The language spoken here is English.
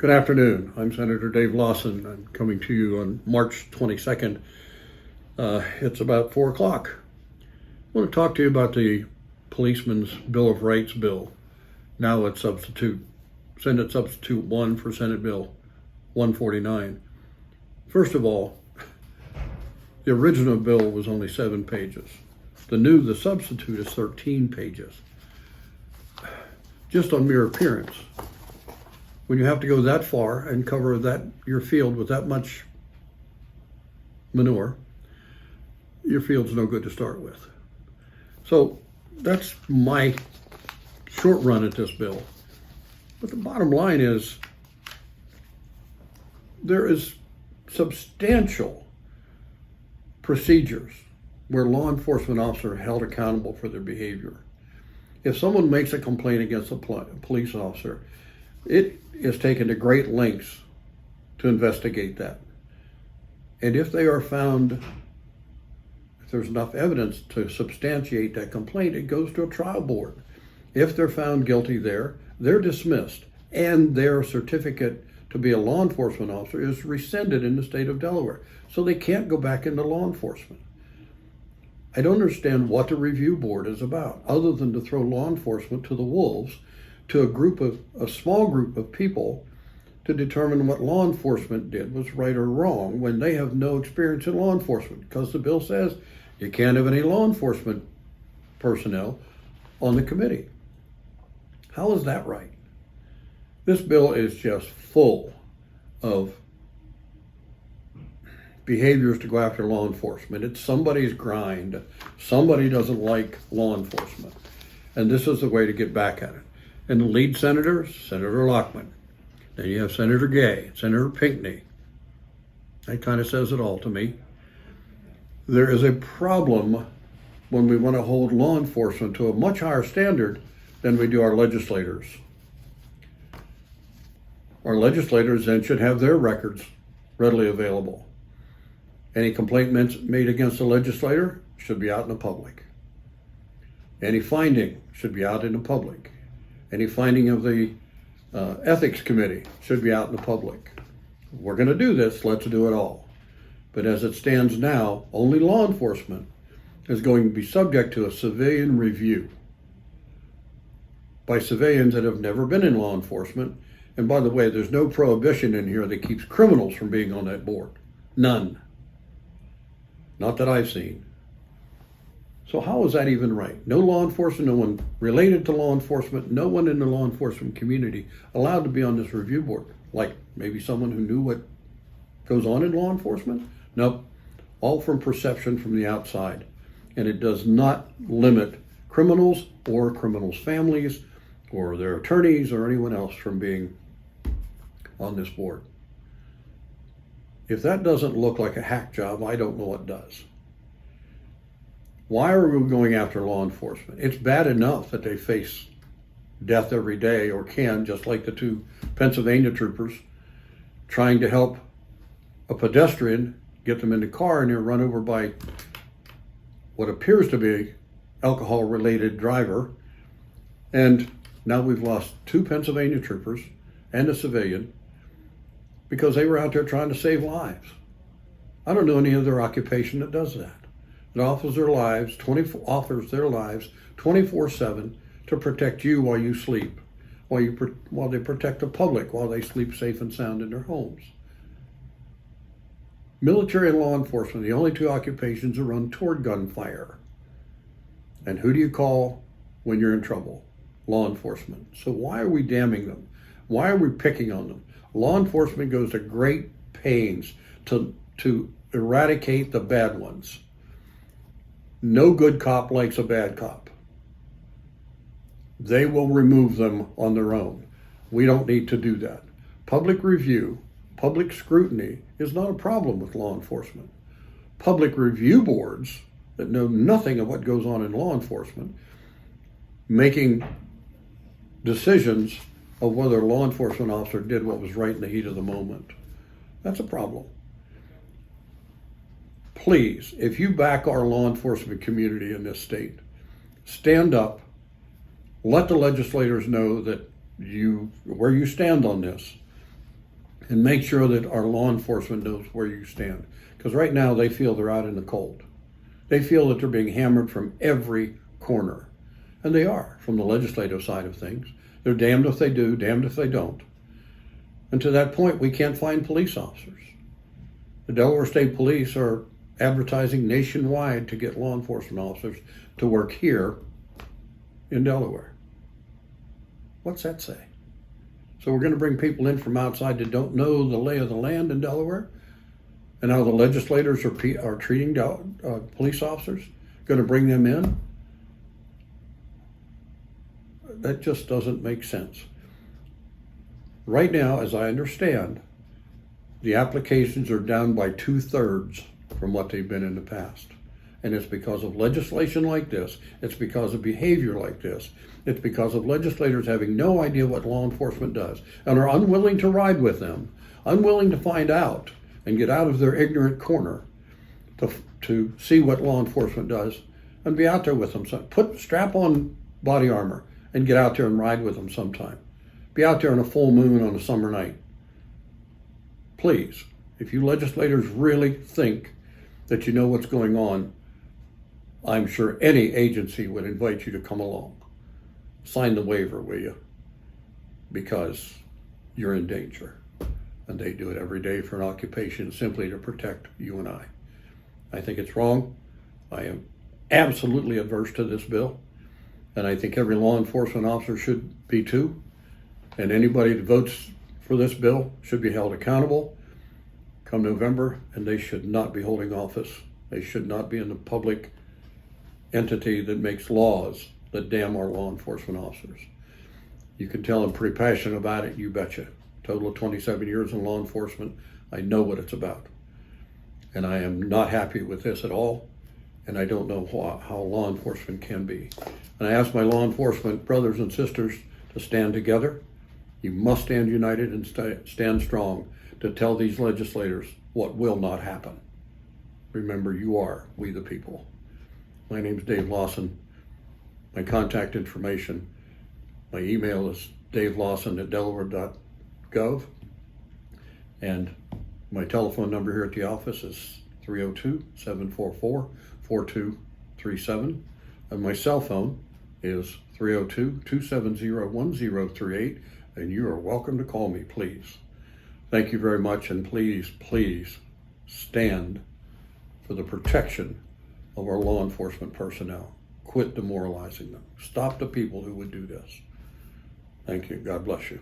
Good afternoon. I'm Senator Dave Lawson. I'm coming to you on March 22nd. It's about 4 o'clock. I want to talk to you about the Policeman's Bill of Rights bill. Now it's Senate Substitute 1 for Senate Bill 149. First of all, the original bill was only 7 pages. The substitute is 13 pages. Just on mere appearance. When you have to go that far and cover your field with that much manure, your field's no good to start with. So that's my short run at this bill. But the bottom line is there is substantial procedures where law enforcement officers are held accountable for their behavior. If someone makes a complaint against a police officer, it is taken to great lengths to investigate that. And if they are found, if there's enough evidence to substantiate that complaint, it goes to a trial board. If they're found guilty there, they're dismissed, and their certificate to be a law enforcement officer is rescinded in the state of Delaware. So they can't go back into law enforcement. I don't understand what the review board is about, other than to throw law enforcement to the wolves, to a small group of people to determine what law enforcement did was right or wrong when they have no experience in law enforcement, because the bill says you can't have any law enforcement personnel on the committee. How is that right? This bill is just full of behaviors to go after law enforcement. It's somebody's grind. Somebody doesn't like law enforcement. And this is the way to get back at it. And the lead senators, Senator Lockman. Then you have Senator Gay, Senator Pinckney. That kind of says it all to me. There is a problem when we want to hold law enforcement to a much higher standard than we do our legislators. Our legislators then should have their records readily available. Any complaint made against a legislator should be out in the public. Any finding should be out in the public. Any finding of the ethics committee should be out in the public. If we're going to do this, let's do it all. But as it stands now, only law enforcement is going to be subject to a civilian review by civilians that have never been in law enforcement. And by the way, there's no prohibition in here that keeps criminals from being on that board. None. Not that I've seen. So how is that even right? No law enforcement, no one related to law enforcement, no one in the law enforcement community allowed to be on this review board. Like maybe someone who knew what goes on in law enforcement? Nope. All from perception from the outside. And it does not limit criminals or criminals' families or their attorneys or anyone else from being on this board. If that doesn't look like a hack job, I don't know what does. Why are we going after law enforcement? It's bad enough that they face death every day, or can, just like the 2 Pennsylvania troopers trying to help a pedestrian get them in the car, and they're run over by what appears to be an alcohol-related driver. And now we've lost 2 Pennsylvania troopers and a civilian because they were out there trying to save lives. I don't know any other occupation that does that. It offers their lives 24/7 to protect you while you sleep, while they protect the public while they sleep safe and sound in their homes. Military and law enforcement, the only 2 occupations that run toward gunfire. And who do you call when you're in trouble? Law enforcement. So why are we damning them? Why are we picking on them? Law enforcement goes to great pains to eradicate the bad ones. No good cop likes a bad cop. They will remove them on their own. We don't need to do that. Public review, public scrutiny is not a problem with law enforcement. Public review boards that know nothing of what goes on in law enforcement, making decisions of whether a law enforcement officer did what was right in the heat of the moment. That's a problem. Please, if you back our law enforcement community in this state, stand up, let the legislators know that where you stand on this, and make sure that our law enforcement knows where you stand. Because right now they feel they're out in the cold. They feel that they're being hammered from every corner. And they are, from the legislative side of things. They're damned if they do, damned if they don't. And to that point, we can't find police officers. The Delaware State Police are advertising nationwide to get law enforcement officers to work here in Delaware. What's that say? So we're going to bring people in from outside that don't know the lay of the land in Delaware? And how the legislators are treating police officers? Going to bring them in? That just doesn't make sense. Right now, as I understand, the applications are down by 2/3 from what they've been in the past. And it's because of legislation like this. It's because of behavior like this. It's because of legislators having no idea what law enforcement does and are unwilling to ride with them, unwilling to find out and get out of their ignorant corner to see what law enforcement does and be out there with them. So strap on body armor and get out there and ride with them sometime. Be out there on a full moon on a summer night. Please, if you legislators really think that you know what's going on, I'm sure any agency would invite you to come along. Sign the waiver, will you? Because you're in danger. And they do it every day for an occupation simply to protect you and I. I think it's wrong. I am absolutely adverse to this bill. And I think every law enforcement officer should be too. And anybody that votes for this bill should be held accountable come November, and they should not be holding office. They should not be in the public entity that makes laws that damn our law enforcement officers. You can tell I'm pretty passionate about it, you betcha. Total of 27 years in law enforcement. I know what it's about. And I am not happy with this at all. And I don't know how law enforcement can be. And I ask my law enforcement brothers and sisters to stand together. You must stand united and stand strong to tell these legislators what will not happen. Remember, you are we the people. My name is Dave Lawson. My contact information, my email is davelawson@Delaware.gov. And my telephone number here at the office is 302-744-4237. And my cell phone is 302-270-1038. And you are welcome to call me, please. Thank you very much. And please, please stand for the protection of our law enforcement personnel. Quit demoralizing them. Stop the people who would do this. Thank you. God bless you.